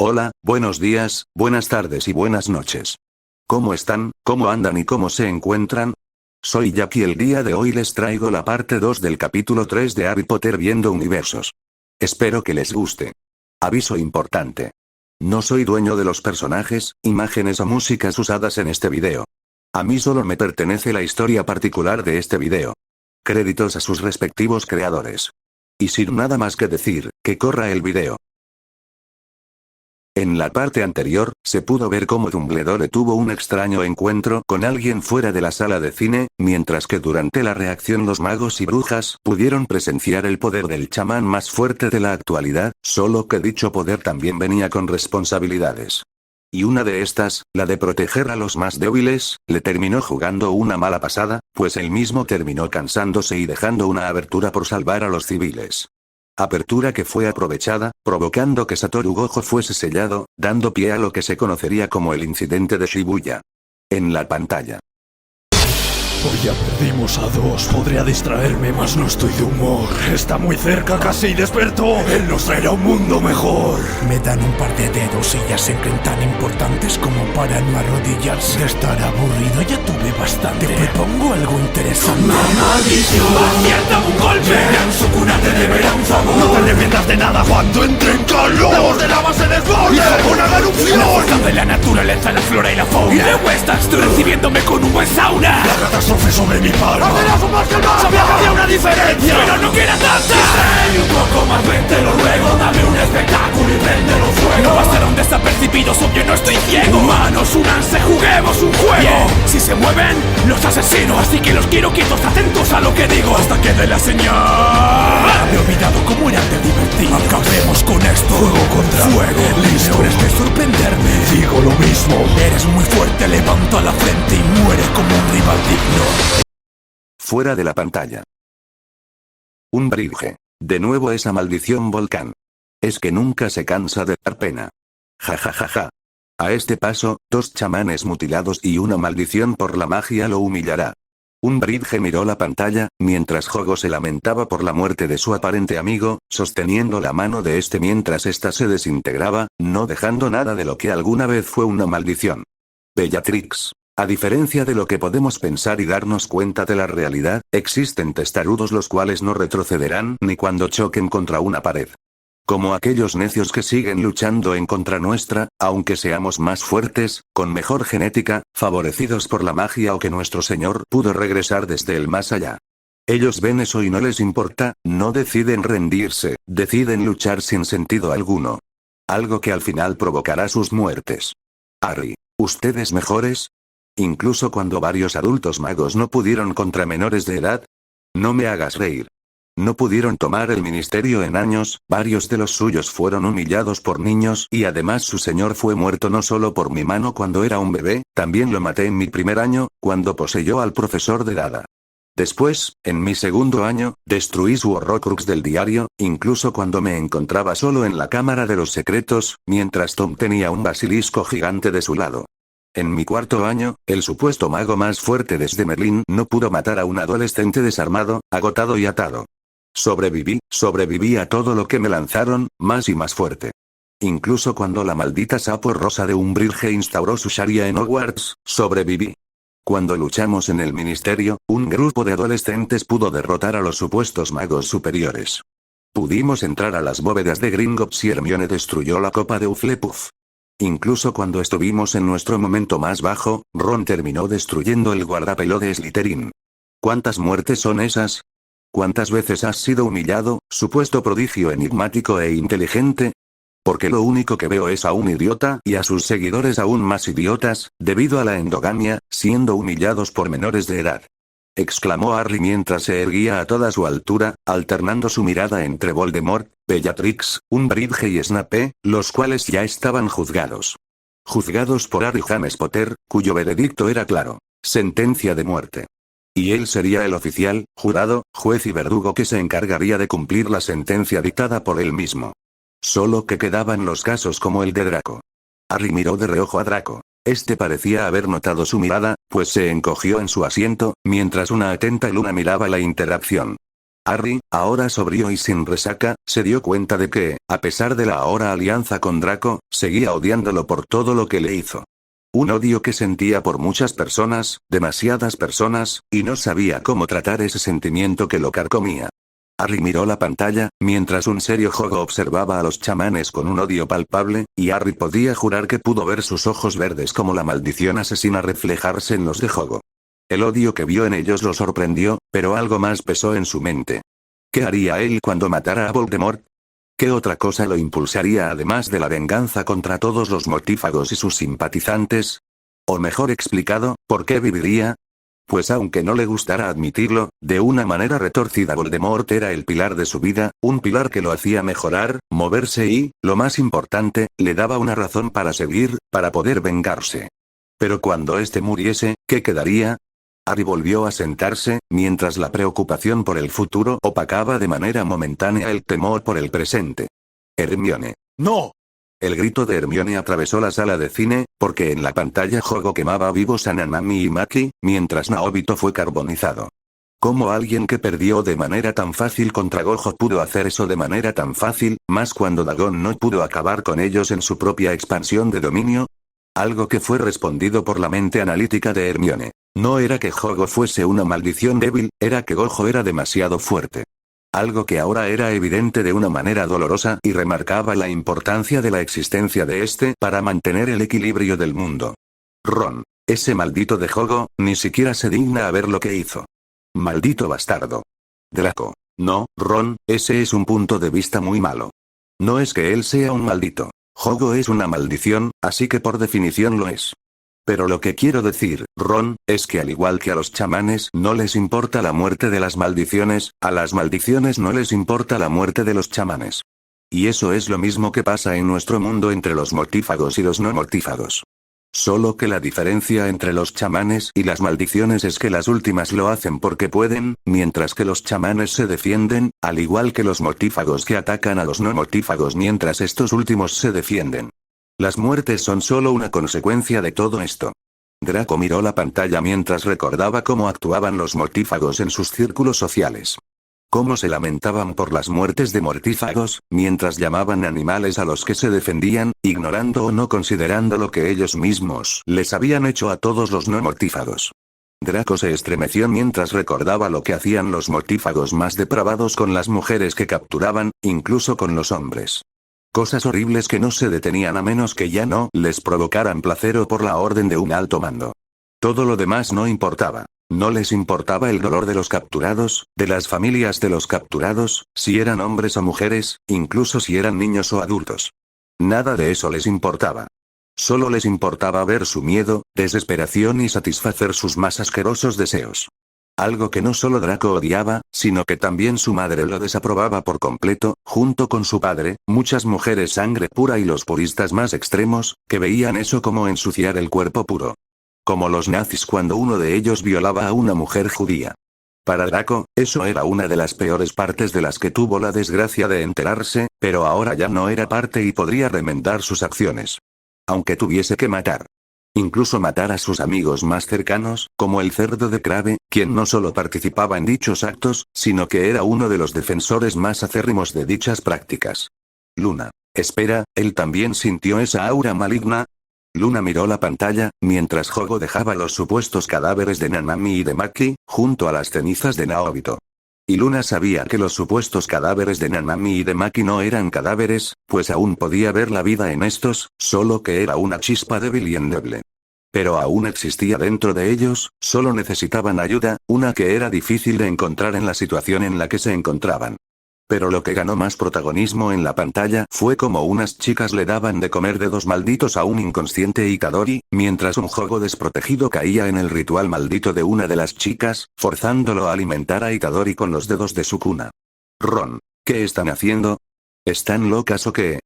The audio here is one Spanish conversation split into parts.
Hola, buenos días, buenas tardes y buenas noches. ¿Cómo están, cómo andan y cómo se encuentran? Soy Jack y el día de hoy les traigo la parte 2 del capítulo 3 de Harry Potter Viendo Universos. Espero que les guste. Aviso importante. No soy dueño de los personajes, imágenes o músicas usadas en este video. A mí solo me pertenece la historia particular de este video. Créditos a sus respectivos creadores. Y sin nada más que decir, que corra el video. En la parte anterior, se pudo ver cómo Dumbledore tuvo un extraño encuentro con alguien fuera de la sala de cine, mientras que durante la reacción los magos y brujas pudieron presenciar el poder del chamán más fuerte de la actualidad, solo que dicho poder también venía con responsabilidades. Y una de estas, la de proteger a los más débiles, le terminó jugando una mala pasada, pues él mismo terminó cansándose y dejando una abertura por salvar a los civiles. Apertura que fue aprovechada, provocando que Satoru Gojo fuese sellado, dando pie a lo que se conocería como el incidente de Shibuya. En la pantalla. Hoy ya perdimos a dos, podría distraerme, mas no estoy de humor. Está muy cerca, casi despertó, él nos traerá un mundo mejor. Me dan un par de dedos y ya se creen tan importantes como para no arrodillarse. De estar aburrido ya tuve bastante. Te propongo algo interesante. Una maldición, acierta un golpe. Verán su cuna, te deberá un favor. No te arrepientas de nada cuando entre en calor. La voz de la base desborde, y una erupción. La fuerza de la naturaleza, la flora y la fauna. Y luego estás recibiéndome con un buen sauna. La catástrofe sobre mi palma. ¡Hacerás un más que el mal! Sabía que había una diferencia, pero no quiera tanta. Y un poco más, ven, te lo ruego. Dame un espectáculo y préndelo fuego. No pasaron desapercibidos, obvio no estoy ciego. Humanos, únanse, juguemos un juego. Bien, si se mueven, los asesino. Así que los quiero quietos, atentos a lo que digo. Hasta que dé la señal. Me he olvidado cómo era de divertido. Acabemos con esto. Fuego contra fuego. Listo. No eres de sorprenderme. Digo lo mismo. Eres muy fuerte, levanta la frente y muere como un rival digno. Fuera de la pantalla. Un bridge. De nuevo esa maldición volcán. Es que nunca se cansa de dar pena. Ja ja ja ja. A este paso, dos chamanes mutilados y una maldición por la magia lo humillará. Un bridge miró la pantalla, mientras Jogo se lamentaba por la muerte de su aparente amigo, sosteniendo la mano de este mientras ésta se desintegraba, no dejando nada de lo que alguna vez fue una maldición. Bellatrix. A diferencia de lo que podemos pensar y darnos cuenta de la realidad, existen testarudos los cuales no retrocederán ni cuando choquen contra una pared. Como aquellos necios que siguen luchando en contra nuestra, aunque seamos más fuertes, con mejor genética, favorecidos por la magia o que nuestro Señor pudo regresar desde el más allá. Ellos ven eso y no les importa, no deciden rendirse, deciden luchar sin sentido alguno. Algo que al final provocará sus muertes. Harry, ¿ustedes mejores? Incluso cuando varios adultos magos no pudieron contra menores de edad. No me hagas reír. No pudieron tomar el ministerio en años, varios de los suyos fueron humillados por niños y además su señor fue muerto no solo por mi mano cuando era un bebé, también lo maté en mi primer año, cuando poseyó al profesor de Dada. Después, en mi segundo año, destruí su horrocrux del diario, incluso cuando me encontraba solo en la cámara de los secretos, mientras Tom tenía un basilisco gigante de su lado. En mi cuarto año, el supuesto mago más fuerte desde Merlín no pudo matar a un adolescente desarmado, agotado y atado. Sobreviví a todo lo que me lanzaron, más y más fuerte. Incluso cuando la maldita sapo rosa de Umbridge instauró su Sharia en Hogwarts, sobreviví. Cuando luchamos en el ministerio, un grupo de adolescentes pudo derrotar a los supuestos magos superiores. Pudimos entrar a las bóvedas de Gringotts y Hermione destruyó la copa de Hufflepuff. Incluso cuando estuvimos en nuestro momento más bajo, Ron terminó destruyendo el guardapelo de Slytherin. ¿Cuántas muertes son esas? ¿Cuántas veces has sido humillado, supuesto prodigio enigmático e inteligente? Porque lo único que veo es a un idiota y a sus seguidores aún más idiotas, debido a la endogamia, siendo humillados por menores de edad. Exclamó Harry mientras se erguía a toda su altura, alternando su mirada entre Voldemort, Bellatrix, Umbridge y Snape, los cuales ya estaban juzgados. Juzgados por Harry James Potter, cuyo veredicto era claro: sentencia de muerte. Y él sería el oficial, jurado, juez y verdugo que se encargaría de cumplir la sentencia dictada por él mismo. Solo que quedaban los casos como el de Draco. Harry miró de reojo a Draco. Este parecía haber notado su mirada, pues se encogió en su asiento, mientras una atenta Luna miraba la interacción. Harry, ahora sobrio y sin resaca, se dio cuenta de que, a pesar de la ahora alianza con Draco, seguía odiándolo por todo lo que le hizo. Un odio que sentía por muchas personas, demasiadas personas, y no sabía cómo tratar ese sentimiento que lo carcomía. Harry miró la pantalla, mientras un serio Hogo observaba a los chamanes con un odio palpable, y Harry podía jurar que pudo ver sus ojos verdes como la maldición asesina reflejarse en los de Hogo. El odio que vio en ellos lo sorprendió, pero algo más pesó en su mente. ¿Qué haría él cuando matara a Voldemort? ¿Qué otra cosa lo impulsaría además de la venganza contra todos los mortífagos y sus simpatizantes? O mejor explicado, ¿por qué viviría? Pues aunque no le gustara admitirlo, de una manera retorcida Voldemort era el pilar de su vida, un pilar que lo hacía mejorar, moverse y, lo más importante, le daba una razón para seguir, para poder vengarse. Pero cuando éste muriese, ¿qué quedaría? Harry volvió a sentarse, mientras la preocupación por el futuro opacaba de manera momentánea el temor por el presente. Hermione. ¡No! El grito de Hermione atravesó la sala de cine, porque en la pantalla Hogo quemaba vivos a Nanami y Maki, mientras Naobito fue carbonizado. ¿Cómo alguien que perdió de manera tan fácil contra Gojo pudo hacer eso de manera tan fácil, más cuando Dagon no pudo acabar con ellos en su propia expansión de dominio? Algo que fue respondido por la mente analítica de Hermione. No era que Hogo fuese una maldición débil, era que Gojo era demasiado fuerte. Algo que ahora era evidente de una manera dolorosa y remarcaba la importancia de la existencia de este para mantener el equilibrio del mundo. Ron. Ese maldito de Hogo, ni siquiera se digna a ver lo que hizo. Maldito bastardo. Draco. No, Ron, ese es un punto de vista muy malo. No es que él sea un maldito. Hogo es una maldición, así que por definición lo es. Pero lo que quiero decir, Ron, es que al igual que a los chamanes no les importa la muerte de las maldiciones, a las maldiciones no les importa la muerte de los chamanes. Y eso es lo mismo que pasa en nuestro mundo entre los mortífagos y los no mortífagos. Solo que la diferencia entre los chamanes y las maldiciones es que las últimas lo hacen porque pueden, mientras que los chamanes se defienden, al igual que los mortífagos que atacan a los no mortífagos mientras estos últimos se defienden. Las muertes son solo una consecuencia de todo esto. Draco miró la pantalla mientras recordaba cómo actuaban los mortífagos en sus círculos sociales. Cómo se lamentaban por las muertes de mortífagos, mientras llamaban animales a los que se defendían, ignorando o no considerando lo que ellos mismos les habían hecho a todos los no mortífagos. Draco se estremeció mientras recordaba lo que hacían los mortífagos más depravados con las mujeres que capturaban, incluso con los hombres. Cosas horribles que no se detenían a menos que ya no les provocaran placer o por la orden de un alto mando. Todo lo demás no importaba. No les importaba el dolor de los capturados, de las familias de los capturados, si eran hombres o mujeres, incluso si eran niños o adultos. Nada de eso les importaba. Solo les importaba ver su miedo, desesperación y satisfacer sus más asquerosos deseos. Algo que no solo Draco odiaba, sino que también su madre lo desaprobaba por completo, junto con su padre, muchas mujeres sangre pura y los puristas más extremos, que veían eso como ensuciar el cuerpo puro. Como los nazis cuando uno de ellos violaba a una mujer judía. Para Draco, eso era una de las peores partes de las que tuvo la desgracia de enterarse, pero ahora ya no era parte y podría remendar sus acciones. Aunque tuviese que matar. Incluso matar a sus amigos más cercanos, como el cerdo de Crabbe, quien no solo participaba en dichos actos, sino que era uno de los defensores más acérrimos de dichas prácticas. Luna. Espera, ¿él también sintió esa aura maligna? Luna miró la pantalla, mientras Hogo dejaba los supuestos cadáveres de Nanami y de Maki, junto a las cenizas de Naobito. Y Luna sabía que los supuestos cadáveres de Nanami y de Maki no eran cadáveres, pues aún podía ver la vida en estos, solo que era una chispa débil y endeble. Pero aún existía dentro de ellos, solo necesitaban ayuda, una que era difícil de encontrar en la situación en la que se encontraban. Pero lo que ganó más protagonismo en la pantalla fue como unas chicas le daban de comer dedos malditos a un inconsciente Itadori, mientras un Hogo desprotegido caía en el ritual maldito de una de las chicas, forzándolo a alimentar a Itadori con los dedos de su cuna. Ron, ¿qué están haciendo? ¿Están locas o qué?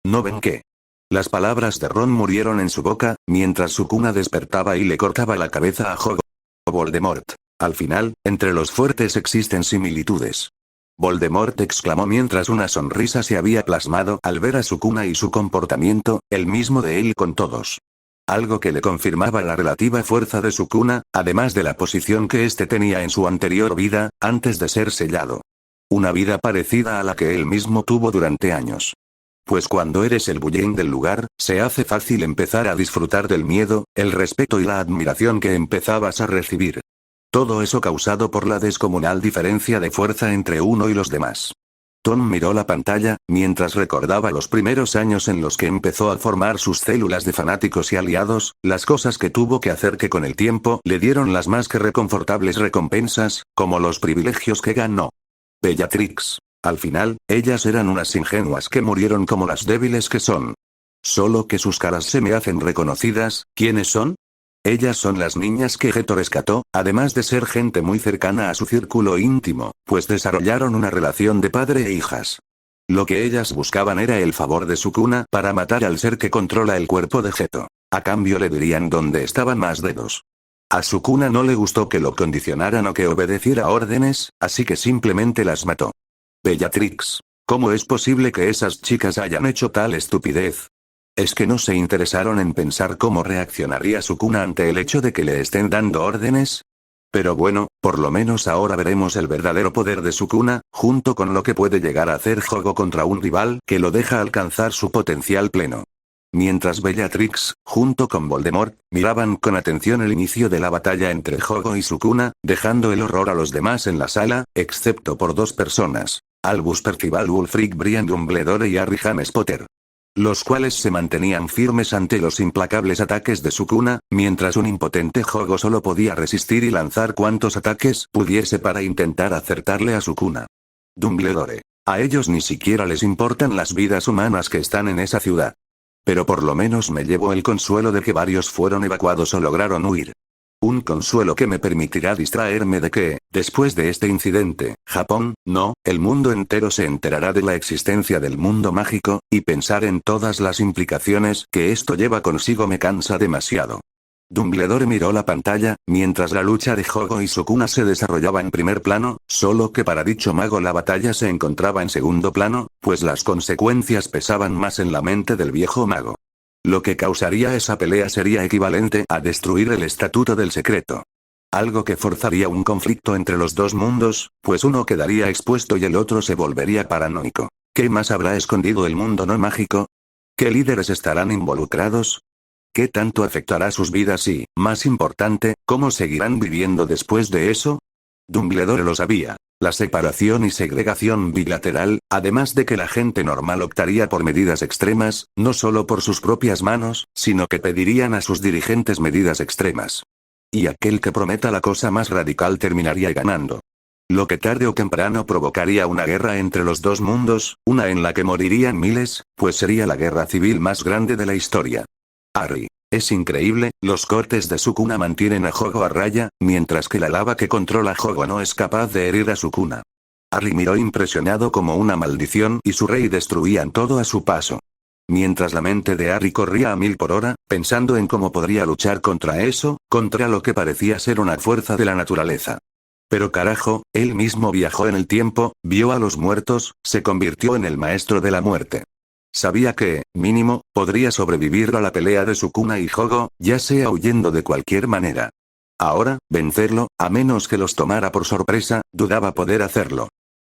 ¿No ven qué? Las palabras de Ron murieron en su boca, mientras su cuna despertaba y le cortaba la cabeza a Hogo. Voldemort. Al final, entre los fuertes existen similitudes. Voldemort exclamó mientras una sonrisa se había plasmado al ver a su cuna y su comportamiento, el mismo de él con todos. Algo que le confirmaba la relativa fuerza de su cuna, además de la posición que éste tenía en su anterior vida, antes de ser sellado. Una vida parecida a la que él mismo tuvo durante años. Pues cuando eres el bullén del lugar, se hace fácil empezar a disfrutar del miedo, el respeto y la admiración que empezabas a recibir. Todo eso causado por la descomunal diferencia de fuerza entre uno y los demás. Tom miró la pantalla, mientras recordaba los primeros años en los que empezó a formar sus células de fanáticos y aliados, las cosas que tuvo que hacer que con el tiempo le dieron las más que reconfortables recompensas, como los privilegios que ganó. Bellatrix. Al final, ellas eran unas ingenuas que murieron como las débiles que son. Solo que sus caras se me hacen reconocidas. ¿Quiénes son? Ellas son las niñas que Geto rescató, además de ser gente muy cercana a su círculo íntimo, pues desarrollaron una relación de padre e hijas. Lo que ellas buscaban era el favor de Sukuna para matar al ser que controla el cuerpo de Geto. A cambio le dirían dónde estaban más dedos. A Sukuna no le gustó que lo condicionaran o que obedeciera órdenes, así que simplemente las mató. Bellatrix. ¿Cómo es posible que esas chicas hayan hecho tal estupidez? ¿Es que no se interesaron en pensar cómo reaccionaría Sukuna ante el hecho de que le estén dando órdenes? Pero bueno, por lo menos ahora veremos el verdadero poder de Sukuna, junto con lo que puede llegar a hacer Jogo contra un rival que lo deja alcanzar su potencial pleno. Mientras Bellatrix, junto con Voldemort, miraban con atención el inicio de la batalla entre Jogo y Sukuna, dejando el horror a los demás en la sala, excepto por dos personas: Albus Percival Wulfric Brian Dumbledore y Harry James Potter. Los cuales se mantenían firmes ante los implacables ataques de Sukuna, mientras un impotente Jogo solo podía resistir y lanzar cuantos ataques pudiese para intentar acertarle a Sukuna. Dumbledore. A ellos ni siquiera les importan las vidas humanas que están en esa ciudad. Pero por lo menos me llevo el consuelo de que varios fueron evacuados o lograron huir. Un consuelo que me permitirá distraerme de que, después de este incidente, Japón, no, el mundo entero se enterará de la existencia del mundo mágico, y pensar en todas las implicaciones que esto lleva consigo me cansa demasiado. Dumbledore miró la pantalla, mientras la lucha de Jogo y Sukuna se desarrollaba en primer plano, solo que para dicho mago la batalla se encontraba en segundo plano, pues las consecuencias pesaban más en la mente del viejo mago. Lo que causaría esa pelea sería equivalente a destruir el Estatuto del Secreto. Algo que forzaría un conflicto entre los dos mundos, pues uno quedaría expuesto y el otro se volvería paranoico. ¿Qué más habrá escondido el mundo no mágico? ¿Qué líderes estarán involucrados? ¿Qué tanto afectará sus vidas y, más importante, cómo seguirán viviendo después de eso? Dumbledore lo sabía. La separación y segregación bilateral, además de que la gente normal optaría por medidas extremas, no solo por sus propias manos, sino que pedirían a sus dirigentes medidas extremas. Y aquel que prometa la cosa más radical terminaría ganando. Lo que tarde o temprano provocaría una guerra entre los dos mundos, una en la que morirían miles, pues sería la guerra civil más grande de la historia. Harry. Es increíble, los cortes de Sukuna mantienen a Jogo a raya, mientras que la lava que controla a Jogo no es capaz de herir a Sukuna. Harry miró impresionado como una maldición y su rey destruían todo a su paso. Mientras la mente de Harry corría a 1000 por hora, pensando en cómo podría luchar contra eso, contra lo que parecía ser una fuerza de la naturaleza. Pero carajo, él mismo viajó en el tiempo, vio a los muertos, se convirtió en el maestro de la muerte. Sabía que, mínimo, podría sobrevivir a la pelea de Sukuna y Jogo, ya sea huyendo de cualquier manera. Ahora, vencerlo, a menos que los tomara por sorpresa, dudaba poder hacerlo.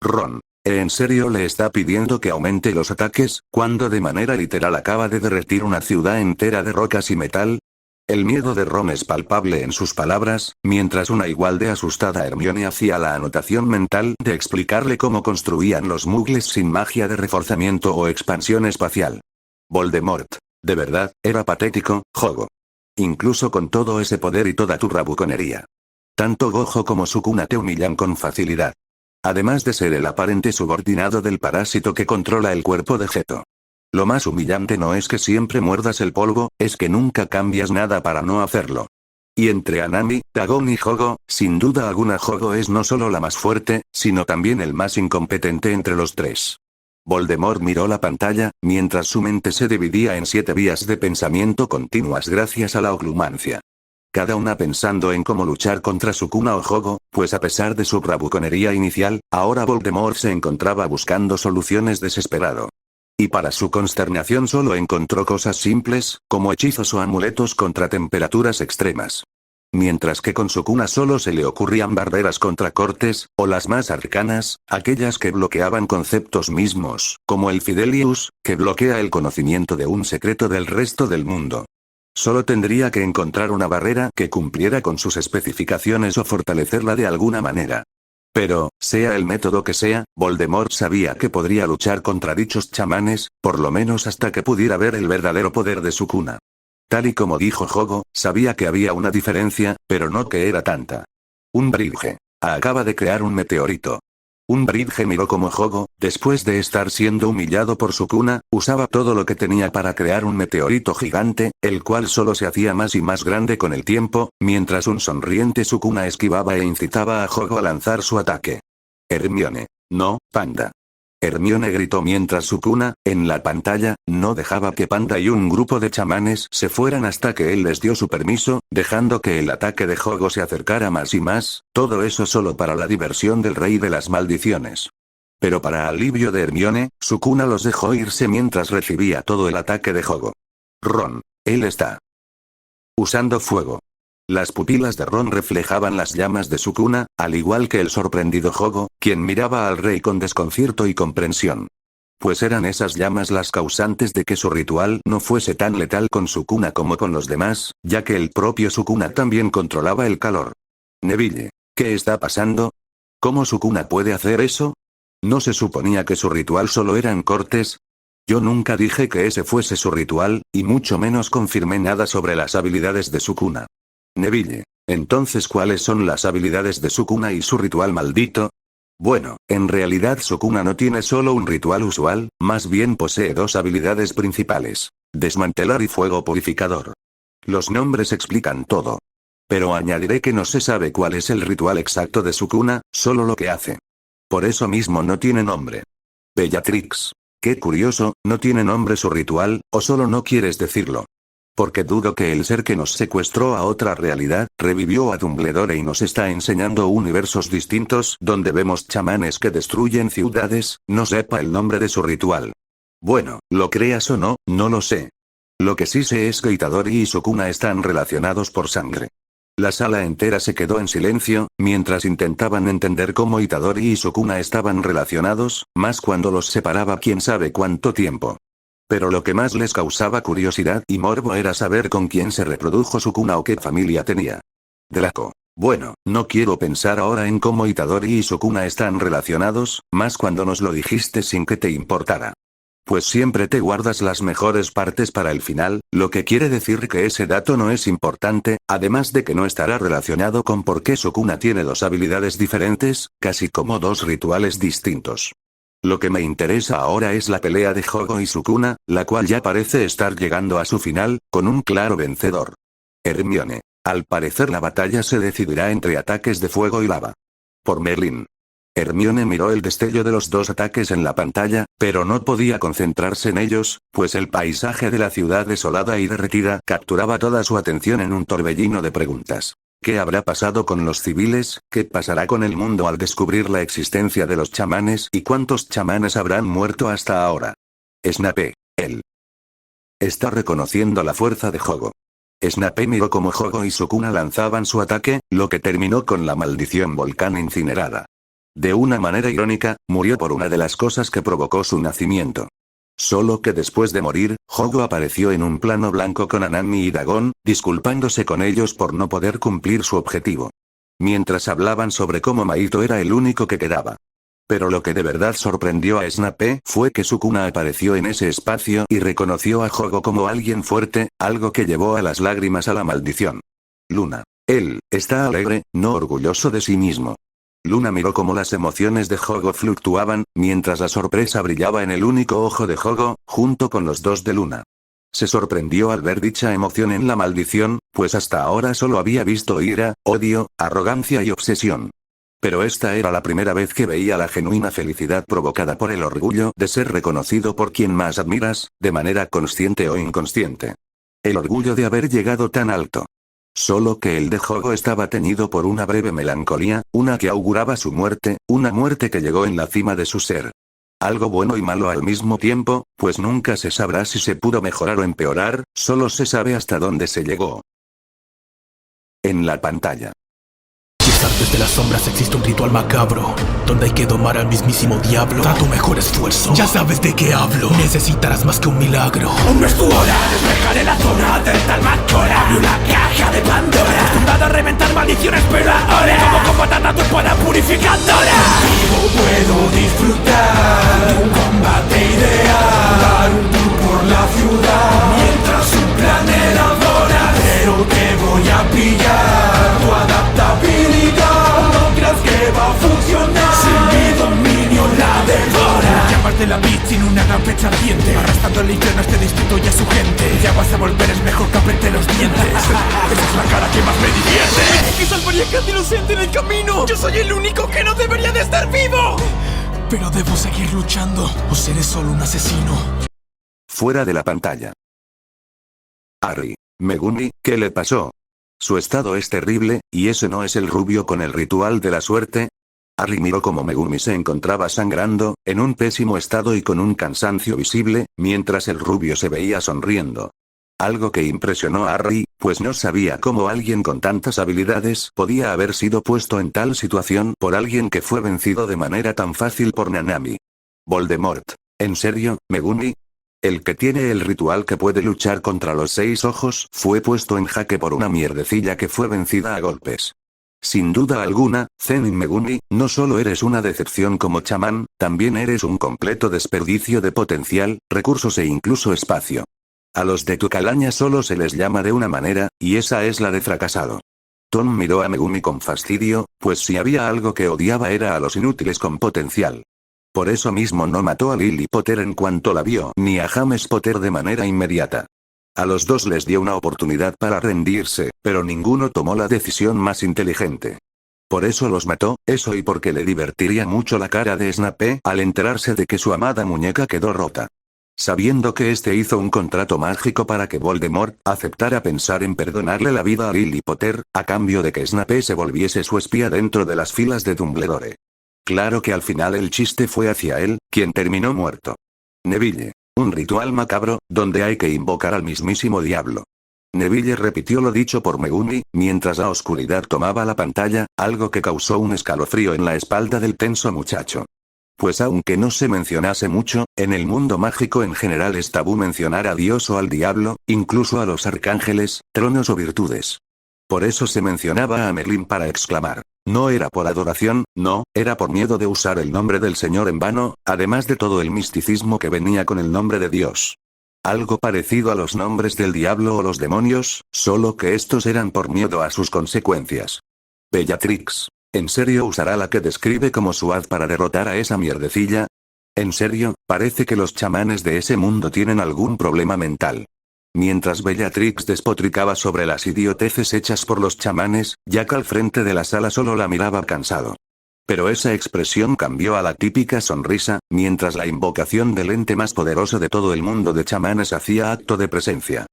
Ron. ¿En serio le está pidiendo que aumente los ataques, cuando de manera literal acaba de derretir una ciudad entera de rocas y metal? El miedo de Ron es palpable en sus palabras, mientras una igual de asustada Hermione hacía la anotación mental de explicarle cómo construían los muggles sin magia de reforzamiento o expansión espacial. Voldemort. De verdad, era patético, Jogo. Incluso con todo ese poder y toda tu bravuconería. Tanto Gojo como Sukuna te humillan con facilidad. Además de ser el aparente subordinado del parásito que controla el cuerpo de Geto. Lo más humillante no es que siempre muerdas el polvo, es que nunca cambias nada para no hacerlo. Y entre Anami, Dagon y Jogo, sin duda alguna Jogo es no solo la más fuerte, sino también el más incompetente entre los tres. Voldemort miró la pantalla, mientras su mente se dividía en 7 vías de pensamiento continuas gracias a la oclumancia. Cada una pensando en cómo luchar contra Sukuna o Jogo, pues a pesar de su bravuconería inicial, ahora Voldemort se encontraba buscando soluciones desesperado. Y para su consternación solo encontró cosas simples, como hechizos o amuletos contra temperaturas extremas. Mientras que con Sukuna solo se le ocurrían barreras contra cortes, o las más arcanas, aquellas que bloqueaban conceptos mismos, como el Fidelius, que bloquea el conocimiento de un secreto del resto del mundo. Solo tendría que encontrar una barrera que cumpliera con sus especificaciones o fortalecerla de alguna manera. Pero, sea el método que sea, Voldemort sabía que podría luchar contra dichos chamanes, por lo menos hasta que pudiera ver el verdadero poder de Sukuna. Tal y como dijo Jogo, sabía que había una diferencia, pero no que era tanta. Un bridge. Acaba de crear un meteorito. Un bridge miró como Jogo, después de estar siendo humillado por Sukuna, usaba todo lo que tenía para crear un meteorito gigante, el cual solo se hacía más y más grande con el tiempo, mientras un sonriente Sukuna esquivaba e incitaba a Jogo a lanzar su ataque. Hermione. No, Panda. Hermione gritó mientras Sukuna, en la pantalla, no dejaba que Panda y un grupo de chamanes se fueran hasta que él les dio su permiso, dejando que el ataque de Jogo se acercara más y más, todo eso solo para la diversión del rey de las maldiciones. Pero para alivio de Hermione, Sukuna los dejó irse mientras recibía todo el ataque de Jogo. Ron. Él está usando fuego. Las pupilas de Ron reflejaban las llamas de Sukuna, al igual que el sorprendido Jogo, quien miraba al rey con desconcierto y comprensión. Pues eran esas llamas las causantes de que su ritual no fuese tan letal con Sukuna como con los demás, ya que el propio Sukuna también controlaba el calor. Neville, ¿qué está pasando? ¿Cómo Sukuna puede hacer eso? ¿No se suponía que su ritual solo eran cortes? Yo nunca dije que ese fuese su ritual, y mucho menos confirmé nada sobre las habilidades de Sukuna. Neville, entonces ¿cuáles son las habilidades de Sukuna y su ritual maldito? Bueno, en realidad Sukuna no tiene solo un ritual usual, más bien posee dos habilidades principales: desmantelar y fuego purificador. Los nombres explican todo. Pero añadiré que no se sabe cuál es el ritual exacto de Sukuna, solo lo que hace. Por eso mismo no tiene nombre. Bellatrix. Qué curioso, ¿no tiene nombre su ritual, o solo no quieres decirlo? Porque dudo que el ser que nos secuestró a otra realidad, revivió a Dumbledore y nos está enseñando universos distintos donde vemos chamanes que destruyen ciudades, no sepa el nombre de su ritual. Bueno, lo creas o no, no lo sé. Lo que sí sé es que Itadori y Sukuna están relacionados por sangre. La sala entera se quedó en silencio, mientras intentaban entender cómo Itadori y Sukuna estaban relacionados, más cuando los separaba quién sabe cuánto tiempo. Pero lo que más les causaba curiosidad y morbo era saber con quién se reprodujo Sukuna o qué familia tenía. Draco. Bueno, no quiero pensar ahora en cómo Itadori y Sukuna están relacionados, más cuando nos lo dijiste sin que te importara. Pues siempre te guardas las mejores partes para el final, lo que quiere decir que ese dato no es importante, además de que no estará relacionado con por qué Sukuna tiene dos habilidades diferentes, casi como dos rituales distintos. Lo que me interesa ahora es la pelea de Jogo y Sukuna, la cual ya parece estar llegando a su final, con un claro vencedor. Hermione. Al parecer la batalla se decidirá entre ataques de fuego y lava. Por Merlin. Hermione miró el destello de los dos ataques en la pantalla, pero no podía concentrarse en ellos, pues el paisaje de la ciudad desolada y derretida capturaba toda su atención en un torbellino de preguntas. ¿Qué habrá pasado con los civiles? ¿Qué pasará con el mundo al descubrir la existencia de los chamanes? ¿Y cuántos chamanes habrán muerto hasta ahora? Snape. Él está reconociendo la fuerza de Jogo. Snape miró cómo Jogo y Sukuna lanzaban su ataque, lo que terminó con la maldición volcán incinerada. De una manera irónica, murió por una de las cosas que provocó su nacimiento. Solo que después de morir, Jogo apareció en un plano blanco con Anami y Dagon, disculpándose con ellos por no poder cumplir su objetivo. Mientras hablaban sobre cómo Maito era el único que quedaba. Pero lo que de verdad sorprendió a Snape fue que Sukuna apareció en ese espacio y reconoció a Jogo como alguien fuerte, algo que llevó a las lágrimas a la maldición. Luna. Él está alegre, no orgulloso de sí mismo. Luna miró cómo las emociones de Jogo fluctuaban, mientras la sorpresa brillaba en el único ojo de Jogo, junto con los dos de Luna. Se sorprendió al ver dicha emoción en la maldición, pues hasta ahora solo había visto ira, odio, arrogancia y obsesión. Pero esta era la primera vez que veía la genuina felicidad provocada por el orgullo de ser reconocido por quien más admiras, de manera consciente o inconsciente. El orgullo de haber llegado tan alto. Solo que el de Jogo estaba teñido por una breve melancolía, una que auguraba su muerte, una muerte que llegó en la cima de su ser. Algo bueno y malo al mismo tiempo, pues nunca se sabrá si se pudo mejorar o empeorar, solo se sabe hasta dónde se llegó. En la pantalla. Desde las sombras existe un ritual macabro, donde hay que domar al mismísimo diablo. Da tu mejor esfuerzo, ya sabes de qué hablo. Necesitarás más que un milagro. Un mes tu hora, despejaré la zona del tal Macora. Y una caja de Pandora, acostumbrado a reventar maldiciones, pero ahora como con patata tu espada purificadora. Contigo puedo disfrutar de un combate ideal, dar un tour por la ciudad mientras un plan elabora. Pero te voy a pillar tu adaptabilidad. No creas que va a funcionar, sin mi dominio la devora. Llamas de la beat sin una gran fecha ardiente, arrastrando el infierno a este distrito y a su gente. Ya vas a volver, es mejor que apriete los dientes. Esa es la cara que más me divierte. Que salvaría gente inocente en el camino. Yo soy el único que no debería de estar vivo. Pero debo seguir luchando, o seré solo un asesino. Fuera de la pantalla. Harry. Megumi, ¿qué le pasó? Su estado es terrible, y ese no es el rubio con el ritual de la suerte. Harry miró como Megumi se encontraba sangrando, en un pésimo estado y con un cansancio visible, mientras el rubio se veía sonriendo. Algo que impresionó a Harry, pues no sabía cómo alguien con tantas habilidades podía haber sido puesto en tal situación por alguien que fue vencido de manera tan fácil por Nanami. Voldemort. ¿En serio, Megumi? El que tiene el ritual que puede luchar contra los 6 ojos fue puesto en jaque por una mierdecilla que fue vencida a golpes. Sin duda alguna, Zenin Megumi, no solo eres una decepción como chamán, también eres un completo desperdicio de potencial, recursos e incluso espacio. A los de tu calaña solo se les llama de una manera, y esa es la de fracasado. Tom miró a Megumi con fastidio, pues si había algo que odiaba era a los inútiles con potencial. Por eso mismo no mató a Lily Potter en cuanto la vio, ni a James Potter de manera inmediata. A los dos les dio una oportunidad para rendirse, pero ninguno tomó la decisión más inteligente. Por eso los mató, eso y porque le divertiría mucho la cara de Snape al enterarse de que su amada muñeca quedó rota. Sabiendo que este hizo un contrato mágico para que Voldemort aceptara pensar en perdonarle la vida a Lily Potter, a cambio de que Snape se volviese su espía dentro de las filas de Dumbledore. Claro que al final el chiste fue hacia él, quien terminó muerto. Neville. Un ritual macabro, donde hay que invocar al mismísimo diablo. Neville repitió lo dicho por Megumi, mientras la oscuridad tomaba la pantalla, algo que causó un escalofrío en la espalda del tenso muchacho. Pues aunque no se mencionase mucho, en el mundo mágico en general es tabú mencionar a Dios o al diablo, incluso a los arcángeles, tronos o virtudes. Por eso se mencionaba a Merlín para exclamar. No era por adoración, no, era por miedo de usar el nombre del Señor en vano, además de todo el misticismo que venía con el nombre de Dios. Algo parecido a los nombres del diablo o los demonios, solo que estos eran por miedo a sus consecuencias. Bellatrix. ¿En serio usará la que describe como su haz para derrotar a esa mierdecilla? En serio, parece que los chamanes de ese mundo tienen algún problema mental. Mientras Bellatrix despotricaba sobre las idioteces hechas por los chamanes, Jack al frente de la sala solo la miraba cansado. Pero esa expresión cambió a la típica sonrisa, mientras la invocación del ente más poderoso de todo el mundo de chamanes hacía acto de presencia.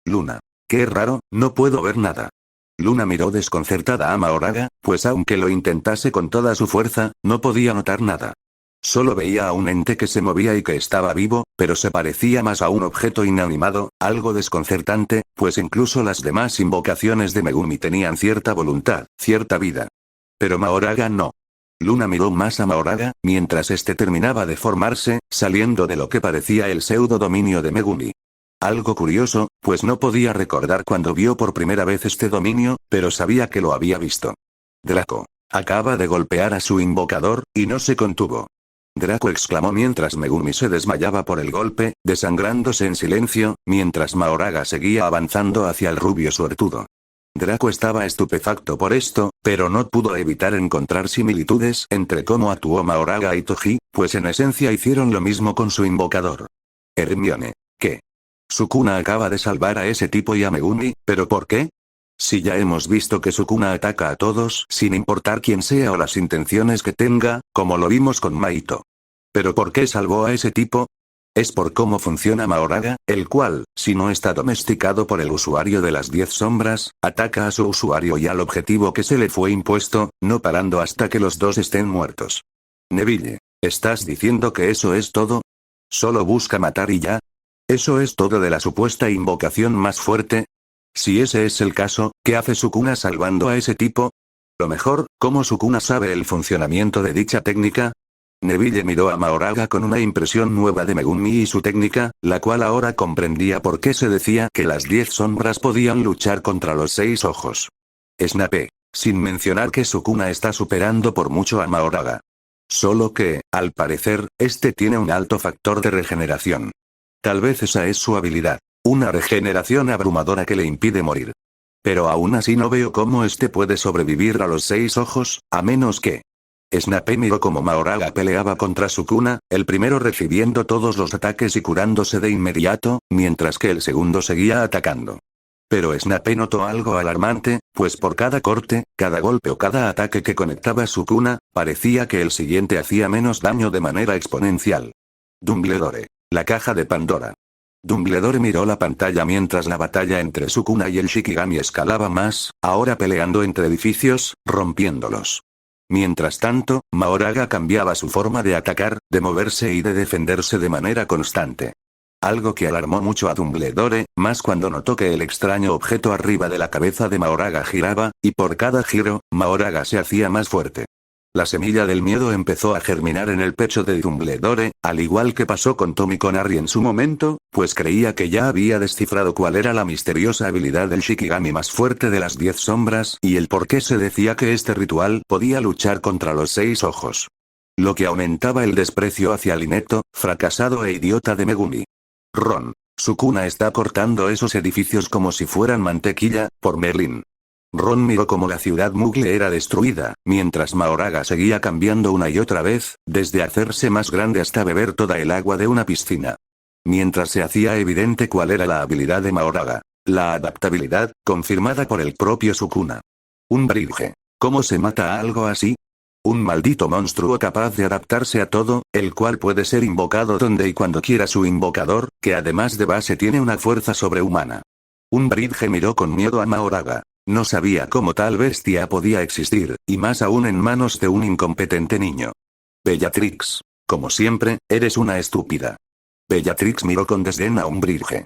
Luna. Qué raro, no puedo ver nada. Luna miró desconcertada a Mahoraga, pues aunque lo intentase con toda su fuerza, no podía notar nada. Solo veía a un ente que se movía y que estaba vivo, pero se parecía más a un objeto inanimado, algo desconcertante, pues incluso las demás invocaciones de Megumi tenían cierta voluntad, cierta vida. Pero Mahoraga no. Luna miró más a Mahoraga, mientras este terminaba de formarse, saliendo de lo que parecía el pseudo dominio de Megumi. Algo curioso, pues no podía recordar cuando vio por primera vez este dominio, pero sabía que lo había visto. Draco. Acaba de golpear a su invocador, y no se contuvo. Draco exclamó mientras Megumi se desmayaba por el golpe, desangrándose en silencio, mientras Mahoraga seguía avanzando hacia el rubio suertudo. Draco estaba estupefacto por esto, pero no pudo evitar encontrar similitudes entre cómo actuó Mahoraga y Toji, pues en esencia hicieron lo mismo con su invocador. Hermione. ¿Qué? Sukuna acaba de salvar a ese tipo y a Megumi, ¿pero por qué? Si ya hemos visto que Sukuna ataca a todos sin importar quién sea o las intenciones que tenga, como lo vimos con Maito. ¿Pero por qué salvó a ese tipo? Es por cómo funciona Mahoraga, el cual, si no está domesticado por el usuario de las 10 sombras, ataca a su usuario y al objetivo que se le fue impuesto, no parando hasta que los dos estén muertos. Neville, ¿estás diciendo que eso es todo? ¿Solo busca matar y ya? ¿Eso es todo de la supuesta invocación más fuerte? Si ese es el caso, ¿Qué hace Sukuna salvando a ese tipo? Lo mejor, ¿cómo Sukuna sabe el funcionamiento de dicha técnica? Neville miró a Mahoraga con una impresión nueva de Megumi y su técnica, la cual ahora comprendía por qué se decía que las 10 sombras podían luchar contra los 6 ojos. Snape. Sin mencionar que Sukuna está superando por mucho a Mahoraga. Solo que, al parecer, este tiene un alto factor de regeneración. Tal vez esa es su habilidad. Una regeneración abrumadora que le impide morir. Pero aún así no veo cómo este puede sobrevivir a los 6 ojos, a menos que... Snape miró como Mahoraga peleaba contra Sukuna, el primero recibiendo todos los ataques y curándose de inmediato, mientras que el segundo seguía atacando. Pero Snape notó algo alarmante, pues por cada corte, cada golpe o cada ataque que conectaba Sukuna, parecía que el siguiente hacía menos daño de manera exponencial. Dumbledore. La caja de Pandora. Dumbledore miró la pantalla mientras la batalla entre Sukuna y el Shikigami escalaba más, ahora peleando entre edificios, rompiéndolos. Mientras tanto, Mahoraga cambiaba su forma de atacar, de moverse y de defenderse de manera constante. Algo que alarmó mucho a Dumbledore, más cuando notó que el extraño objeto arriba de la cabeza de Mahoraga giraba, y por cada giro, Mahoraga se hacía más fuerte. La semilla del miedo empezó a germinar en el pecho de Dumbledore, al igual que pasó con Tom y con Harry en su momento, pues creía que ya había descifrado cuál era la misteriosa habilidad del Shikigami más fuerte de las 10 sombras y el por qué se decía que este ritual podía luchar contra los 6 ojos. Lo que aumentaba el desprecio hacia el inepto, fracasado e idiota de Megumi. Ron. Sukuna está cortando esos edificios como si fueran mantequilla, por Merlin. Ron miró cómo la ciudad Muggle era destruida, mientras Mahoraga seguía cambiando una y otra vez, desde hacerse más grande hasta beber toda el agua de una piscina. Mientras se hacía evidente cuál era la habilidad de Mahoraga. La adaptabilidad, confirmada por el propio Sukuna. Un bridge. ¿Cómo se mata a algo así? Un maldito monstruo capaz de adaptarse a todo, el cual puede ser invocado donde y cuando quiera su invocador, que además de base tiene una fuerza sobrehumana. Un bridge miró con miedo a Mahoraga. No sabía cómo tal bestia podía existir, y más aún en manos de un incompetente niño. Bellatrix. Como siempre, eres una estúpida. Bellatrix miró con desdén a Umbridge.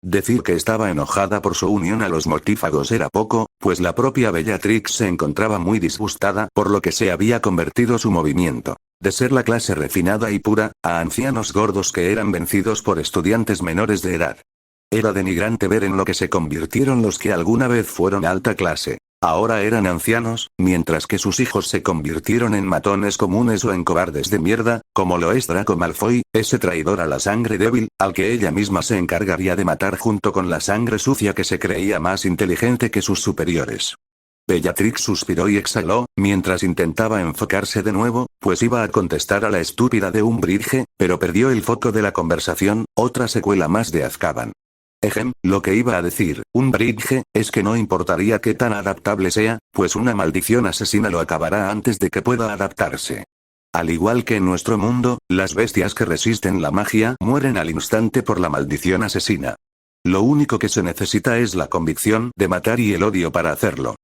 Decir que estaba enojada por su unión a los mortífagos era poco, pues la propia Bellatrix se encontraba muy disgustada por lo que se había convertido su movimiento. De ser la clase refinada y pura, a ancianos gordos que eran vencidos por estudiantes menores de edad. Era denigrante ver en lo que se convirtieron los que alguna vez fueron alta clase. Ahora eran ancianos, mientras que sus hijos se convirtieron en matones comunes o en cobardes de mierda, como lo es Draco Malfoy, ese traidor a la sangre débil, al que ella misma se encargaría de matar junto con la sangre sucia que se creía más inteligente que sus superiores. Bellatrix suspiró y exhaló, mientras intentaba enfocarse de nuevo, pues iba a contestar a la estúpida de Umbridge, pero perdió el foco de la conversación, otra secuela más de Azkaban. Lo que iba a decir, Umbridge, es que no importaría qué tan adaptable sea, pues una maldición asesina lo acabará antes de que pueda adaptarse. Al igual que en nuestro mundo, las bestias que resisten la magia mueren al instante por la maldición asesina. Lo único que se necesita es la convicción de matar y el odio para hacerlo.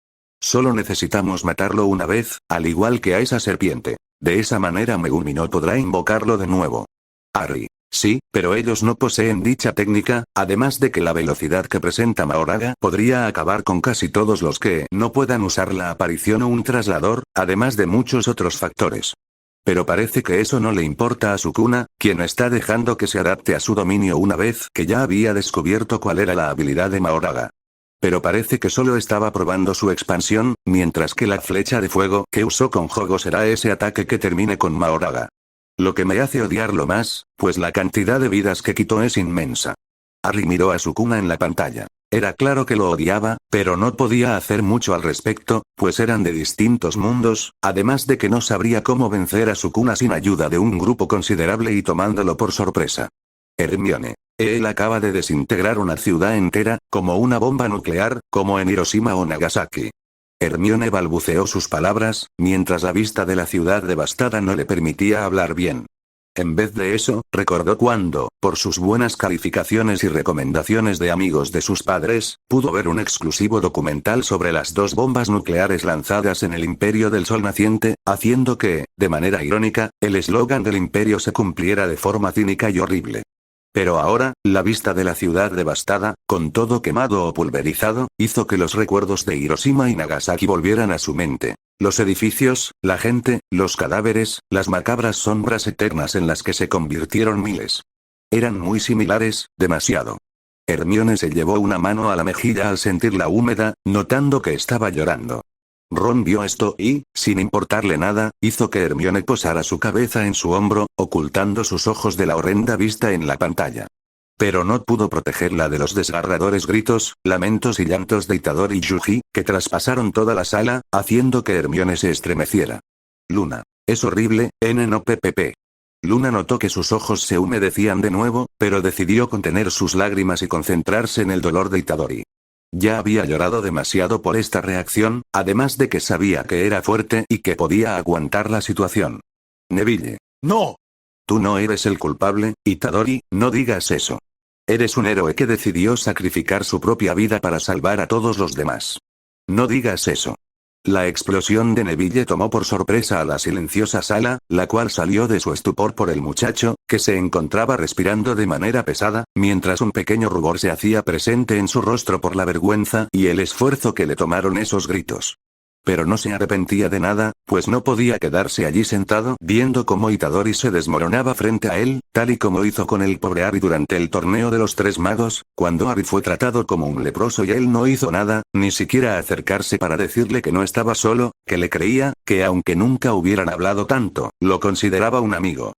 Solo necesitamos matarlo una vez, al igual que a esa serpiente. De esa manera Megumi no podrá invocarlo de nuevo. Harry. Sí, pero ellos no poseen dicha técnica, además de que la velocidad que presenta Mahoraga podría acabar con casi todos los que no puedan usar la aparición o un traslador, además de muchos otros factores. Pero parece que eso no le importa a Sukuna, quien está dejando que se adapte a su dominio una vez que ya había descubierto cuál era la habilidad de Mahoraga. Pero parece que solo estaba probando su expansión, mientras que la flecha de fuego que usó con Jogo será ese ataque que termine con Mahoraga. Lo que me hace odiarlo más, pues la cantidad de vidas que quitó es inmensa. Harry miró a Sukuna en la pantalla. Era claro que lo odiaba, pero no podía hacer mucho al respecto, pues eran de distintos mundos, además de que no sabría cómo vencer a Sukuna sin ayuda de un grupo considerable y tomándolo por sorpresa. Hermione. Él acaba de desintegrar una ciudad entera, como una bomba nuclear, como en Hiroshima o Nagasaki. Hermione balbuceó sus palabras, mientras la vista de la ciudad devastada no le permitía hablar bien. En vez de eso, recordó cuando, por sus buenas calificaciones y recomendaciones de amigos de sus padres, pudo ver un exclusivo documental sobre las 2 bombas nucleares lanzadas en el Imperio del Sol naciente, haciendo que, de manera irónica, el eslogan del imperio se cumpliera de forma cínica y horrible. Pero ahora, la vista de la ciudad devastada, con todo quemado o pulverizado, hizo que los recuerdos de Hiroshima y Nagasaki volvieran a su mente. Los edificios, la gente, los cadáveres, las macabras sombras eternas en las que se convirtieron miles. Eran muy similares, demasiado. Hermione se llevó una mano a la mejilla al sentirla húmeda, notando que estaba llorando. Ron vio esto y, sin importarle nada, hizo que Hermione posara su cabeza en su hombro, ocultando sus ojos de la horrenda vista en la pantalla. Pero no pudo protegerla de los desgarradores gritos, lamentos y llantos de Itadori y Yuji, que traspasaron toda la sala, haciendo que Hermione se estremeciera. Luna. Es horrible, NNOPPP. Luna notó que sus ojos se humedecían de nuevo, pero decidió contener sus lágrimas y concentrarse en el dolor de Itadori. Ya había llorado demasiado por esta reacción, además de que sabía que era fuerte y que podía aguantar la situación. Neville. ¡No! Tú no eres el culpable, Itadori, no digas eso. Eres un héroe que decidió sacrificar su propia vida para salvar a todos los demás. No digas eso. La explosión de Neville tomó por sorpresa a la silenciosa sala, la cual salió de su estupor por el muchacho, que se encontraba respirando de manera pesada, mientras un pequeño rubor se hacía presente en su rostro por la vergüenza y el esfuerzo que le tomaron esos gritos. Pero no se arrepentía de nada, pues no podía quedarse allí sentado viendo cómo Itadori se desmoronaba frente a él, tal y como hizo con el pobre Harry durante el torneo de los Tres Magos, cuando Harry fue tratado como un leproso y él no hizo nada, ni siquiera acercarse para decirle que no estaba solo, que le creía, que aunque nunca hubieran hablado tanto, lo consideraba un amigo.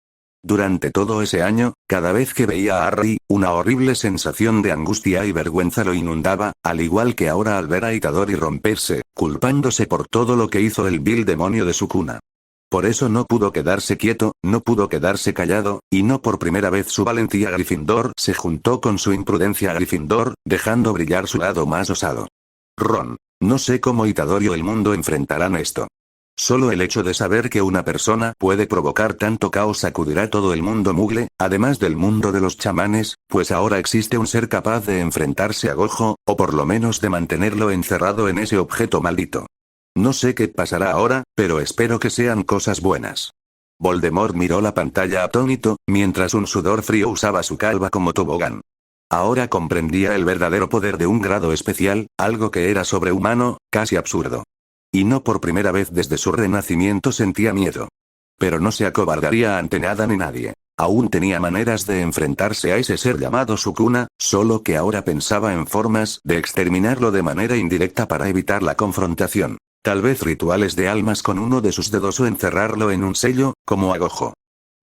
Durante todo ese año, cada vez que veía a Harry, una horrible sensación de angustia y vergüenza lo inundaba, al igual que ahora al ver a Itadori romperse, culpándose por todo lo que hizo el vil demonio de su cuna. Por eso no pudo quedarse quieto, no pudo quedarse callado, y no por primera vez su valentía Gryffindor se juntó con su imprudencia Gryffindor, dejando brillar su lado más osado. Ron. No sé cómo Itadori o el mundo enfrentarán esto. Solo el hecho de saber que una persona puede provocar tanto caos sacudirá todo el mundo Mugle, además del mundo de los chamanes, pues ahora existe un ser capaz de enfrentarse a Gojo, o por lo menos de mantenerlo encerrado en ese objeto maldito. No sé qué pasará ahora, pero espero que sean cosas buenas. Voldemort miró la pantalla atónito, mientras un sudor frío usaba su calva como tobogán. Ahora comprendía el verdadero poder de un grado especial, algo que era sobrehumano, casi absurdo. Y no por primera vez desde su renacimiento sentía miedo. Pero no se acobardaría ante nada ni nadie. Aún tenía maneras de enfrentarse a ese ser llamado Sukuna, solo que ahora pensaba en formas de exterminarlo de manera indirecta para evitar la confrontación. Tal vez rituales de almas con uno de sus dedos o encerrarlo en un sello, como a Gojo.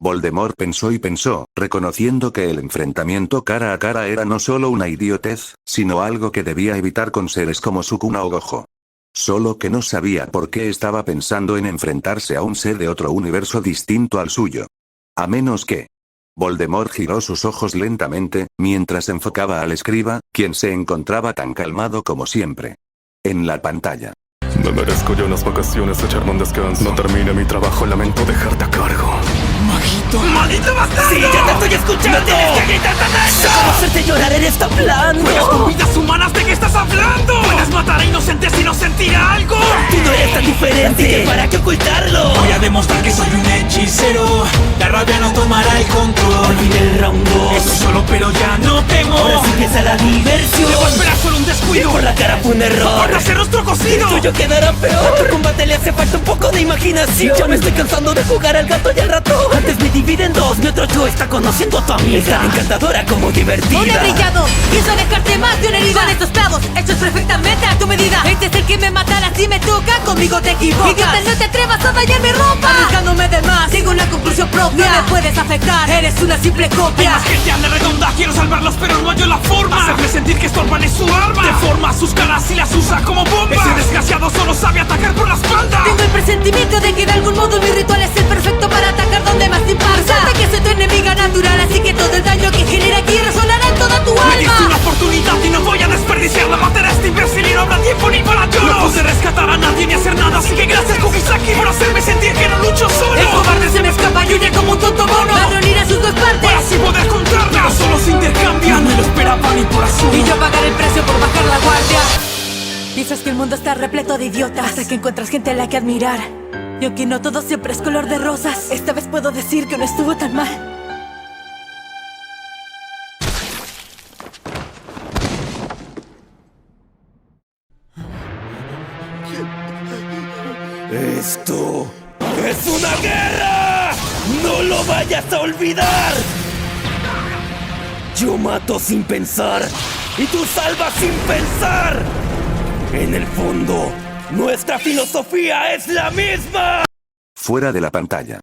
Voldemort pensó y pensó, reconociendo que el enfrentamiento cara a cara era no solo una idiotez, sino algo que debía evitar con seres como Sukuna o Gojo. Solo que no sabía por qué estaba pensando en enfrentarse a un ser de otro universo distinto al suyo. A menos que... Voldemort giró sus ojos lentamente, mientras enfocaba al escriba, quien se encontraba tan calmado como siempre. En la pantalla. Me merezco ya unas vacaciones, echarme un descanso. No termine mi trabajo, lamento dejarte a cargo. ¡Majito! ¡Maldito bastardo! ¡Sí, ya te estoy escuchando! ¡No tienes que gritar tan alto! ¿Cómo hacerte llorar? ¡Eres tan blando! ¡Juegas con vidas humanas! ¿De qué estás hablando? ¿Puedes matar a inocentes y no sentir algo? ¡Tú no eres tan diferente! Así que ¿para qué ocultarlo? Voy a demostrar que soy un hechicero. La rabia no tomará el control. Olvidé el round 2. Eso solo, pero ya no temo. Ahora sí empieza la diversión. Debo esperar solo un descuido. Y por la cara fue un error. ¡Guarda ese rostro cocido! El tuyo quedará peor. A tu combate le hace falta un poco de imaginación. Ya me estoy cansando de jugar al gato y al ratón. Antes me divide en dos. Mi otro yo está conociendo a tu amiga. Es tan encantadora como divertida. Aún he brillado, pienso dejarte más de una herida. Con estos clavos, hechos perfectamente a tu medida. Este es el que me matará si me toca, conmigo te equivocas. Idiota, no te atrevas a dañar mi ropa. Arriesgándome de más, tengo una conclusión propia. No me puedes afectar, eres una simple Hay copia. más gente anda redonda, quiero salvarlos pero no hallo la forma. Hacerme sentir que estorban es su arma. Deforma sus caras y las usa como bomba. Ese desgraciado solo sabe atacar por la espalda. Tengo el presentimiento de que de algún modo mi ritual es el perfecto para atacar donde más te impacta. Sabe que soy tu enemiga natural, así que todo el daño que genera aquí resonará en toda tu Me diste una alma. oportunidad y no voy a desperdiciarla. Mataré a este imbécil y no habrá tiempo ni para lloros. No pude rescatar a nadie ni hacer nada, así que gracias Kugisaki por hacerme sentir que no lucho solo. El cobarde se me escapa y huye como un tonto mono. Va a reunir a sus dos partes Para así poder contarla. Pero solo se intercambian. No me lo esperaba ni por asomo. y yo pagaré el precio por bajar la guardia. Piensas que el mundo está repleto de idiotas hasta que encuentras gente a la que admirar. Y aunque no todo siempre es color de rosas, esta vez puedo decir que no estuvo tan mal. ¡Esto es una guerra! ¡No lo vayas a olvidar! Yo mato sin pensar y tú salvas sin pensar. En el fondo, nuestra filosofía es la misma. Fuera de la pantalla.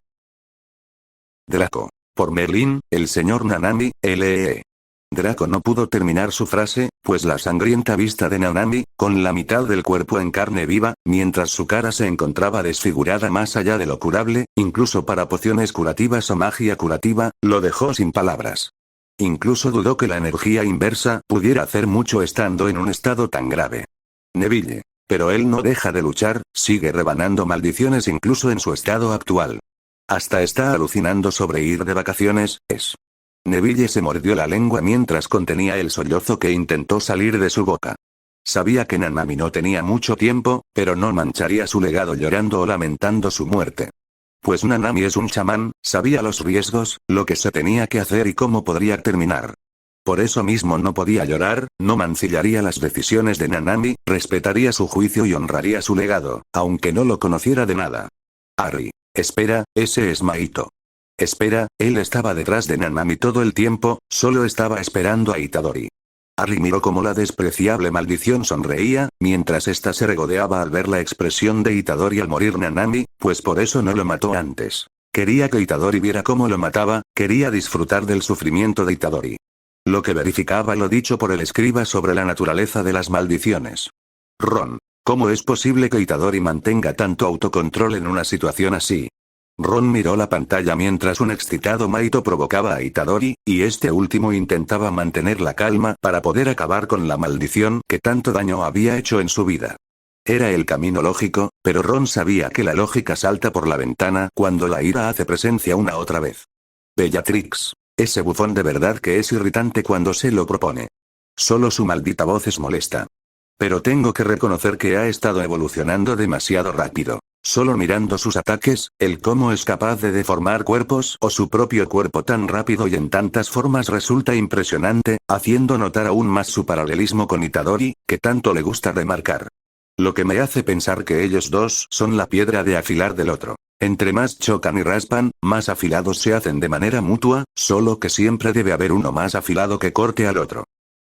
Draco. Por Merlín, el señor Nanami, LEE. Draco no pudo terminar su frase, pues la sangrienta vista de Nanami, con la mitad del cuerpo en carne viva, mientras su cara se encontraba desfigurada más allá de lo curable, incluso para pociones curativas o magia curativa, lo dejó sin palabras. Incluso dudó que la energía inversa pudiera hacer mucho estando en un estado tan grave. Neville. Pero él no deja de luchar, sigue rebanando maldiciones incluso en su estado actual. Hasta está alucinando sobre ir de vacaciones, Neville se mordió la lengua mientras contenía el sollozo que intentó salir de su boca. Sabía que Nanami no tenía mucho tiempo, pero no mancharía su legado llorando o lamentando su muerte. Pues Nanami es un chamán, sabía los riesgos, lo que se tenía que hacer y cómo podría terminar. Por eso mismo no podía llorar, no mancillaría las decisiones de Nanami, respetaría su juicio y honraría su legado, aunque no lo conociera de nada. Harry. Espera, ese es Mahito. Espera, él estaba detrás de Nanami todo el tiempo, solo estaba esperando a Itadori. Harry miró cómo la despreciable maldición sonreía, mientras ésta se regodeaba al ver la expresión de Itadori al morir Nanami, pues por eso no lo mató antes. Quería que Itadori viera cómo lo mataba, quería disfrutar del sufrimiento de Itadori. Lo que verificaba lo dicho por el escriba sobre la naturaleza de las maldiciones. Ron. ¿Cómo es posible que Itadori mantenga tanto autocontrol en una situación así? Ron miró la pantalla mientras un excitado Mahito provocaba a Itadori, y este último intentaba mantener la calma para poder acabar con la maldición que tanto daño había hecho en su vida. Era el camino lógico, pero Ron sabía que la lógica salta por la ventana cuando la ira hace presencia una otra vez. Bellatrix. Ese bufón de verdad que es irritante cuando se lo propone. Solo su maldita voz es molesta. Pero tengo que reconocer que ha estado evolucionando demasiado rápido. Solo mirando sus ataques, el cómo es capaz de deformar cuerpos o su propio cuerpo tan rápido y en tantas formas resulta impresionante, haciendo notar aún más su paralelismo con Itadori, que tanto le gusta remarcar. Lo que me hace pensar que ellos dos son la piedra de afilar del otro. Entre más chocan y raspan, más afilados se hacen de manera mutua, solo que siempre debe haber uno más afilado que corte al otro.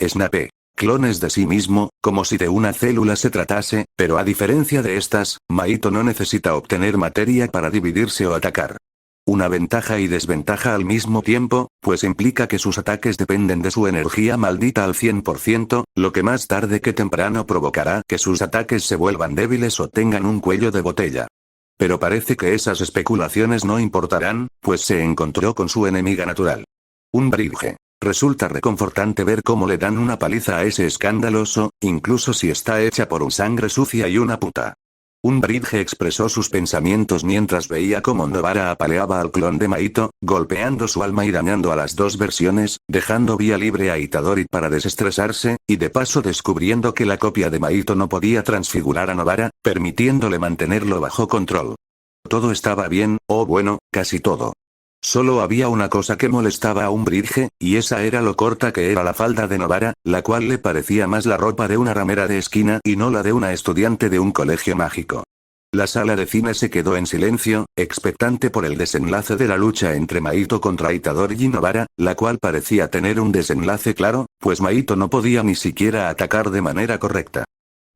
Snape. Clones de sí mismo, como si de una célula se tratase, pero a diferencia de estas, Mahito no necesita obtener materia para dividirse o atacar. Una ventaja y desventaja al mismo tiempo, pues implica que sus ataques dependen de su energía maldita al 100%, lo que más tarde que temprano provocará que sus ataques se vuelvan débiles o tengan un cuello de botella. Pero parece que esas especulaciones no importarán, pues se encontró con su enemiga natural. Un Bridge. Resulta reconfortante ver cómo le dan una paliza a ese escandaloso, incluso si está hecha por un sangre sucia y una puta. Un Bridge expresó sus pensamientos mientras veía cómo Novara apaleaba al clon de Mahito, golpeando su alma y dañando a las dos versiones, dejando vía libre a Itadori para desestresarse, y de paso descubriendo que la copia de Mahito no podía transfigurar a Novara, permitiéndole mantenerlo bajo control. Todo estaba bien, o bueno, casi todo. Solo había una cosa que molestaba a un Bridge, y esa era lo corta que era la falda de Novara, la cual le parecía más la ropa de una ramera de esquina y no la de una estudiante de un colegio mágico. La sala de cine se quedó en silencio, expectante por el desenlace de la lucha entre Mahito contra Itadori y Novara, la cual parecía tener un desenlace claro, pues Mahito no podía ni siquiera atacar de manera correcta.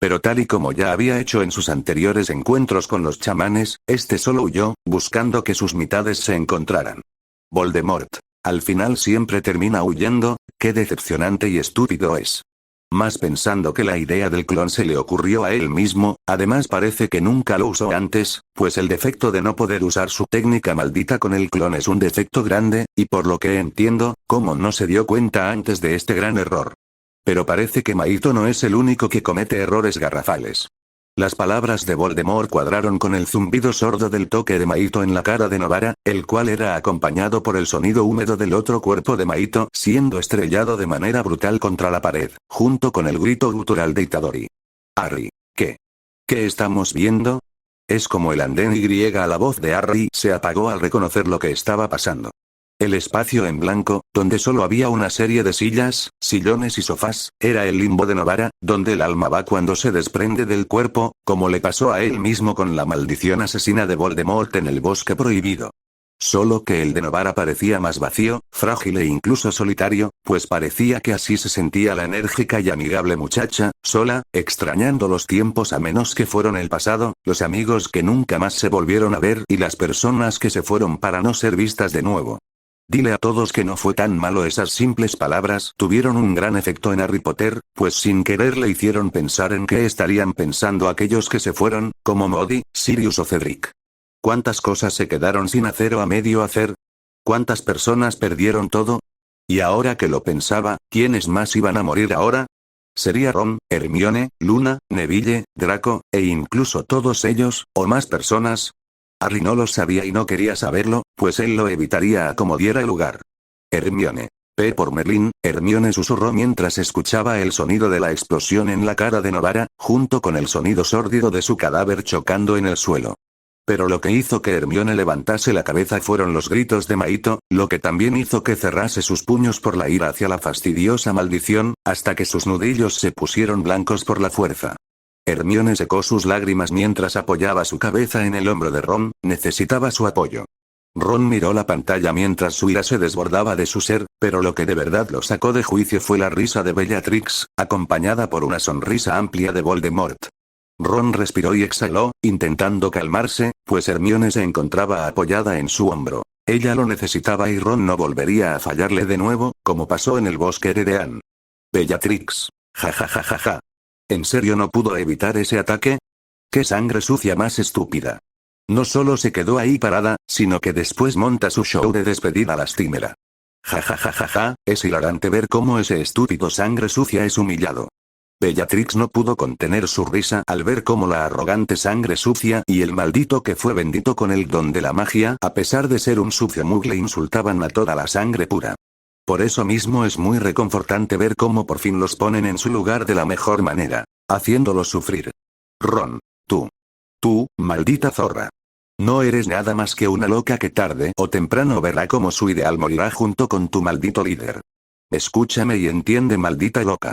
Pero tal y como ya había hecho en sus anteriores encuentros con los chamanes, este solo huyó, buscando que sus mitades se encontraran. Voldemort. Al final siempre termina huyendo, qué decepcionante y estúpido es. Más pensando que la idea del clon se le ocurrió a él mismo, además parece que nunca lo usó antes, pues el defecto de no poder usar su técnica maldita con el clon es un defecto grande, y por lo que entiendo, cómo no se dio cuenta antes de este gran error. Pero parece que Mahito no es el único que comete errores garrafales. Las palabras de Voldemort cuadraron con el zumbido sordo del toque de Mahito en la cara de Novara, el cual era acompañado por el sonido húmedo del otro cuerpo de Mahito siendo estrellado de manera brutal contra la pared, junto con el grito gutural de Itadori. Harry, ¿qué? ¿Qué estamos viendo? Es como el andén Y a la voz de Harry se apagó al reconocer lo que estaba pasando. El espacio en blanco, donde solo había una serie de sillas, sillones y sofás, era el limbo de Novara, donde el alma va cuando se desprende del cuerpo, como le pasó a él mismo con la maldición asesina de Voldemort en el bosque prohibido. Solo que el de Novara parecía más vacío, frágil e incluso solitario, pues parecía que así se sentía la enérgica y amigable muchacha, sola, extrañando los tiempos amenos que fueron el pasado, los amigos que nunca más se volvieron a ver y las personas que se fueron para no ser vistas de nuevo. Dile a todos que no fue tan malo. Esas simples palabras tuvieron un gran efecto en Harry Potter, pues sin querer le hicieron pensar en qué estarían pensando aquellos que se fueron, como Moody, Sirius o Cedric. ¿Cuántas cosas se quedaron sin hacer o a medio hacer? ¿Cuántas personas perdieron todo? Y ahora que lo pensaba, ¿quiénes más iban a morir ahora? ¿Sería Ron, Hermione, Luna, Neville, Draco, e incluso todos ellos, o más personas? Harry no lo sabía y no quería saberlo, pues él lo evitaría a como diera lugar. Hermione. P por Merlín, Hermione susurró mientras escuchaba el sonido de la explosión en la cara de Novara, junto con el sonido sórdido de su cadáver chocando en el suelo. Pero lo que hizo que Hermione levantase la cabeza fueron los gritos de Maito, lo que también hizo que cerrase sus puños por la ira hacia la fastidiosa maldición, hasta que sus nudillos se pusieron blancos por la fuerza. Hermione secó sus lágrimas mientras apoyaba su cabeza en el hombro de Ron, necesitaba su apoyo. Ron miró la pantalla mientras su ira se desbordaba de su ser, pero lo que de verdad lo sacó de juicio fue la risa de Bellatrix, acompañada por una sonrisa amplia de Voldemort. Ron respiró y exhaló, intentando calmarse, pues Hermione se encontraba apoyada en su hombro. Ella lo necesitaba y Ron no volvería a fallarle de nuevo, como pasó en el bosque de Dean. Bellatrix. Ja ja ja ja ja. ¿En serio no pudo evitar ese ataque? ¡Qué sangre sucia más estúpida! No solo se quedó ahí parada, sino que después monta su show de despedida lastimera. Ja ja ja ja ja, es hilarante ver cómo ese estúpido sangre sucia es humillado. Bellatrix no pudo contener su risa al ver cómo la arrogante sangre sucia y el maldito que fue bendito con el don de la magia, a pesar de ser un sucio mugle, insultaban a toda la sangre pura. Por eso mismo es muy reconfortante ver cómo por fin los ponen en su lugar de la mejor manera, haciéndolos sufrir. Ron. Tú, maldita zorra. No eres nada más que una loca que tarde o temprano verá cómo su ideal morirá junto con tu maldito líder. Escúchame y entiende, maldita loca.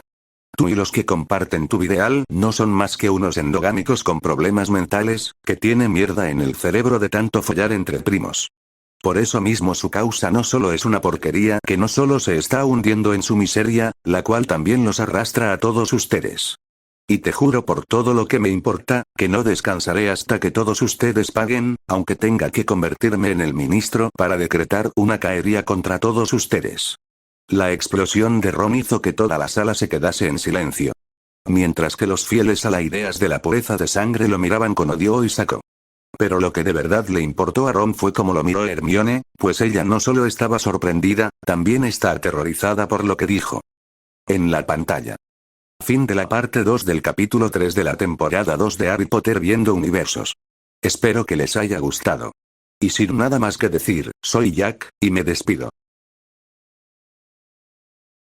Tú y los que comparten tu ideal no son más que unos endogámicos con problemas mentales, que tienen mierda en el cerebro de tanto follar entre primos. Por eso mismo su causa no solo es una porquería que no solo se está hundiendo en su miseria, la cual también los arrastra a todos ustedes. Y te juro por todo lo que me importa, que no descansaré hasta que todos ustedes paguen, aunque tenga que convertirme en el ministro para decretar una caería contra todos ustedes. La explosión de Ron hizo que toda la sala se quedase en silencio. Mientras que los fieles a las ideas de la pureza de sangre lo miraban con odio y saco. Pero lo que de verdad le importó a Ron fue cómo lo miró Hermione, pues ella no solo estaba sorprendida, también está aterrorizada por lo que dijo. En la pantalla. Fin de la parte 2 del capítulo 3 de la temporada 2 de Harry Potter Viendo Universos. Espero que les haya gustado. Y sin nada más que decir, soy Jack, y me despido.